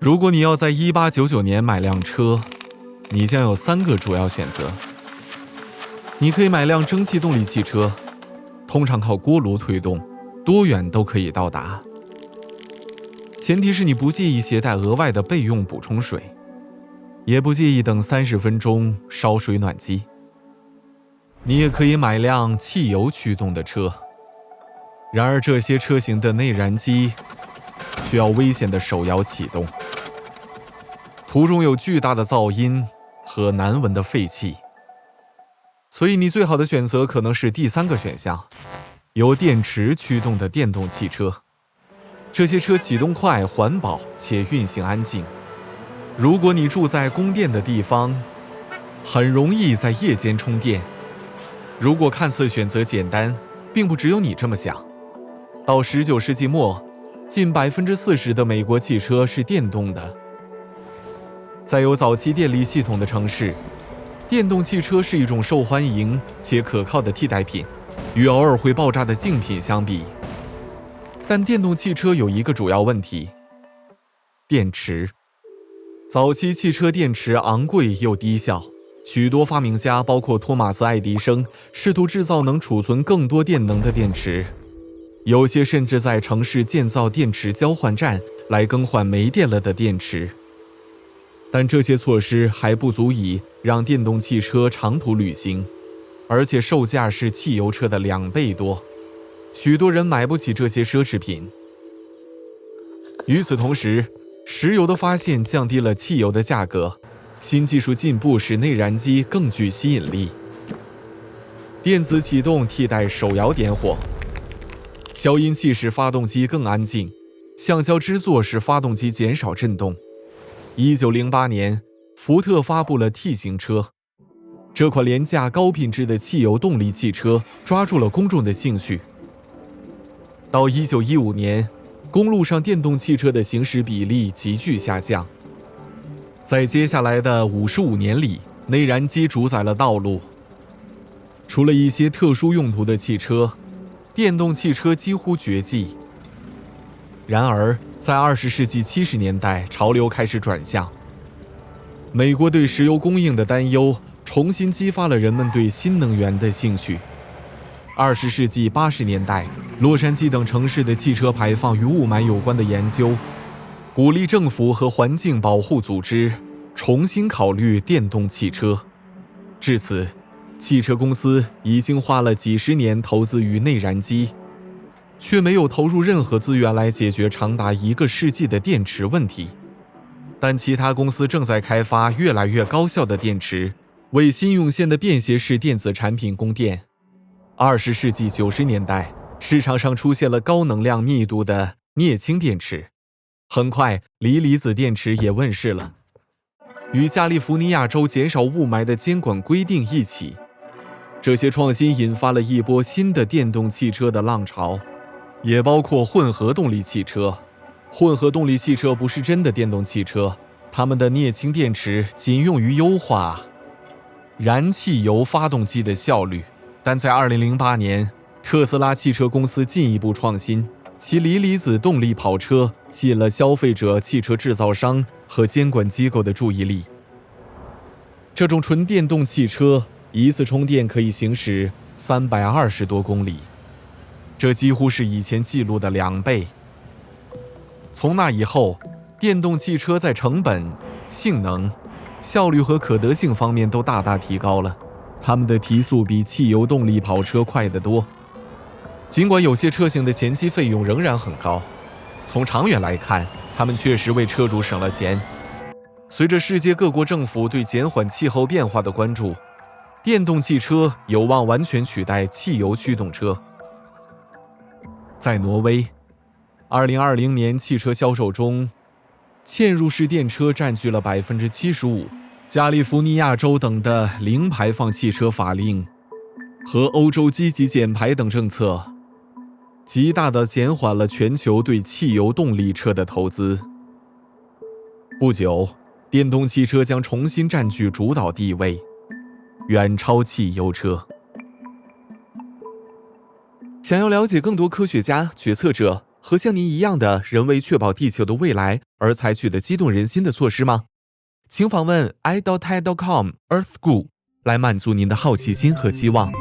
如果你要在1899年买辆车，你将有3个主要选择。你可以买辆蒸汽动力汽车，通常靠锅炉推动，多远都可以到达。前提是你不介意携带额外的备用补充水，也不介意等30分钟烧水暖机。你也可以买辆汽油驱动的车，然而这些车型的内燃机需要危险的手摇启动，途中有巨大的噪音和难闻的废气。所以你最好的选择可能是第3个选项，由电池驱动的电动汽车。这些车启动快、环保且运行安静。如果你住在供电的地方，很容易在夜间充电。如果看似选择简单，并不只有你这么想。到19世纪末，近40%的美国汽车是电动的。在有早期电力系统的城市，电动汽车是一种受欢迎且可靠的替代品，与偶尔会爆炸的竞品相比。但电动汽车有一个主要问题：电池。早期汽车电池昂贵又低效，许多发明家，包括托马斯·爱迪生，试图制造能储存更多电能的电池。有些甚至在城市建造电池交换站来更换没电了的电池。但这些措施还不足以让电动汽车长途旅行，而且售价是汽油车的2倍多。许多人买不起这些奢侈品。与此同时，石油的发现降低了汽油的价格，新技术进步使内燃机更具吸引力。电子启动替代手摇点火，消音器使发动机更安静，橡胶支座使发动机减少震动。1908年，福特发布了 T 型车，这款廉价高品质的汽油动力汽车抓住了公众的兴趣。到1915年，公路上电动汽车的行驶比例急剧下降。在接下来的55年里，内燃机主宰了道路。除了一些特殊用途的汽车，电动汽车几乎绝迹。然而，在20世纪70年代，潮流开始转向。美国对石油供应的担忧重新激发了人们对新能源的兴趣。20世纪80年代，洛杉矶等城市的汽车排放与雾霾有关的研究，鼓励政府和环境保护组织重新考虑电动汽车。至此，汽车公司已经花了几十年投资于内燃机，却没有投入任何资源来解决长达1个世纪的电池问题。但其他公司正在开发越来越高效的电池，为新涌现的便携式电子产品供电。20世纪90年代，市场上出现了高能量密度的镍氢电池。很快，锂离子电池也问世了。与加利福尼亚州减少雾霾的监管规定一起，这些创新引发了一波新的电动汽车的浪潮，也包括混合动力汽车。混合动力汽车不是真的电动汽车，它们的镍氢电池仅用于优化燃汽油发动机的效率。但在2008年，特斯拉汽车公司进一步创新，其锂离子动力跑车吸引了消费者、汽车制造商和监管机构的注意力。这种纯电动汽车一次充电可以行驶320多公里，这几乎是以前记录的2倍。从那以后，电动汽车在成本、性能、效率和可得性方面都大大提高了，它们的提速比汽油动力跑车快得多。尽管有些车型的前期费用仍然很高，从长远来看，它们确实为车主省了钱。随着世界各国政府对减缓气候变化的关注，电动汽车有望完全取代汽油驱动车。在挪威，2020年汽车销售中，嵌入式电车占据了 75%， 加利福尼亚州等的零排放汽车法令和欧洲积极减排等政策，极大地减缓了全球对汽油动力车的投资。不久，电动汽车将重新占据主导地位，远超汽油车。想要了解更多科学家、决策者和像您一样的人为确保地球的未来而采取的激动人心的措施吗？请访问 i.tai.com Earth School 来满足您的好奇心和期望。